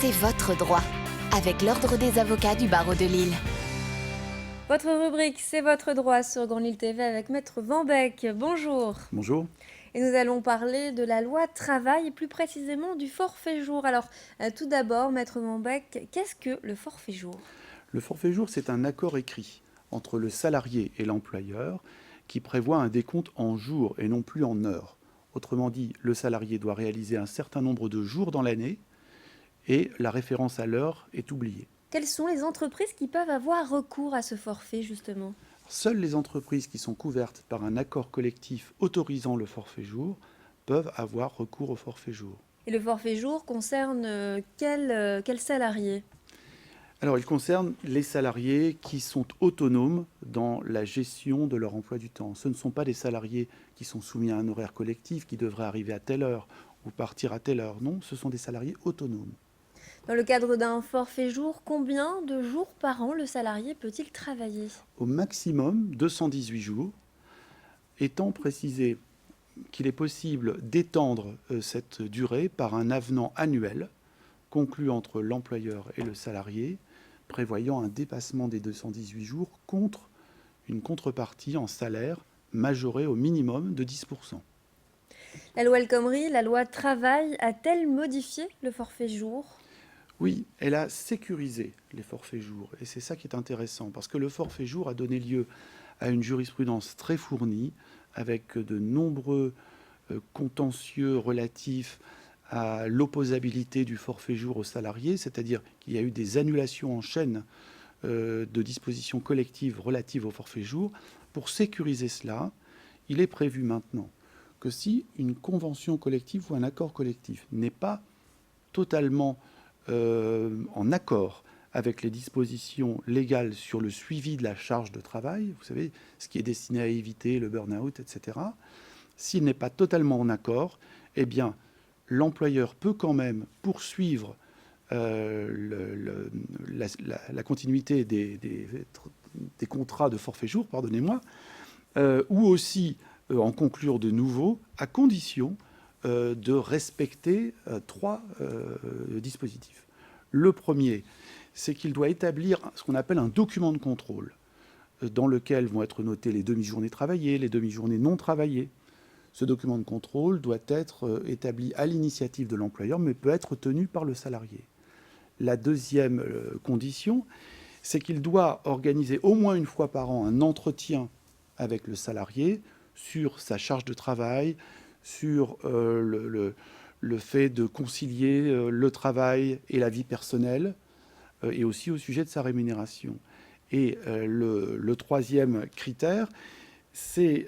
C'est votre droit, avec l'Ordre des avocats du barreau de Lille. Votre rubrique, c'est votre droit sur Grand Lille TV avec Maître Van Beek. Bonjour. Bonjour. Et nous allons parler de la loi travail et plus précisément du forfait jour. Alors, tout d'abord, Maître Van Beek, qu'est-ce que le forfait jour ? Le forfait jour, c'est un accord écrit entre le salarié et l'employeur qui prévoit un décompte en jours et non plus en heures. Autrement dit, le salarié doit réaliser un certain nombre de jours dans l'année et la référence à l'heure est oubliée. Quelles sont les entreprises qui peuvent avoir recours à ce forfait, justement ? Seules les entreprises qui sont couvertes par un accord collectif autorisant le forfait jour peuvent avoir recours au forfait jour. Et le forfait jour concerne quel salarié ? Alors, il concerne les salariés qui sont autonomes dans la gestion de leur emploi du temps. Ce ne sont pas des salariés qui sont soumis à un horaire collectif, qui devraient arriver à telle heure ou partir à telle heure. Non, ce sont des salariés autonomes. Dans le cadre d'un forfait jour, combien de jours par an le salarié peut-il travailler ? Au maximum 218 jours, étant précisé qu'il est possible d'étendre cette durée par un avenant annuel conclu entre l'employeur et le salarié, prévoyant un dépassement des 218 jours contre une contrepartie en salaire majorée au minimum de 10%. La loi El Khomri, la loi travail, a-t-elle modifié le forfait jour ? Oui, elle a sécurisé les forfaits jours. Et c'est ça qui est intéressant, parce que le forfait jour a donné lieu à une jurisprudence très fournie, avec de nombreux contentieux relatifs à l'opposabilité du forfait jour aux salariés, c'est-à-dire qu'il y a eu des annulations en chaîne de dispositions collectives relatives au forfait jour. Pour sécuriser cela, il est prévu maintenant que si une convention collective ou un accord collectif n'est pas totalement en accord avec les dispositions légales sur le suivi de la charge de travail, vous savez, ce qui est destiné à éviter le burn-out, etc., s'il n'est pas totalement en accord, eh bien, l'employeur peut quand même poursuivre la continuité des contrats de forfait jour, pardonnez-moi, ou aussi en conclure de nouveaux, à condition de respecter trois dispositifs. Le premier, c'est qu'il doit établir ce qu'on appelle un document de contrôle, dans lequel vont être notées les demi-journées travaillées, les demi-journées non travaillées. Ce document de contrôle doit être établi à l'initiative de l'employeur, mais peut être tenu par le salarié. La deuxième condition, c'est qu'il doit organiser au moins une fois par an un entretien avec le salarié sur sa charge de travail, sur le fait de concilier le travail et la vie personnelle, et aussi au sujet de sa rémunération. Et le troisième critère, c'est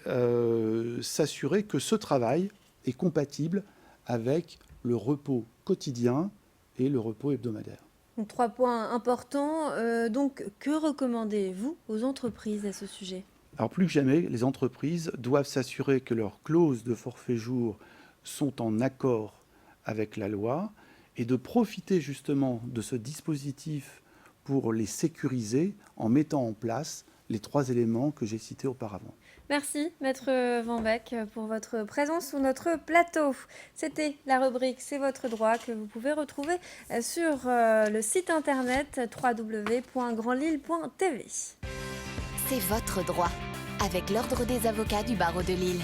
s'assurer que ce travail est compatible avec le repos quotidien et le repos hebdomadaire. Donc, 3 points importants. Donc, que recommandez-vous aux entreprises à ce sujet ? Alors plus que jamais, les entreprises doivent s'assurer que leurs clauses de forfait jour sont en accord avec la loi et de profiter justement de ce dispositif pour les sécuriser en mettant en place les 3 éléments que j'ai cités auparavant. Merci, Maître Van Beek, pour votre présence sur notre plateau. C'était la rubrique C'est votre droit que vous pouvez retrouver sur le site internet www.grandlille.tv. C'est votre droit, avec l'Ordre des avocats du barreau de Lille.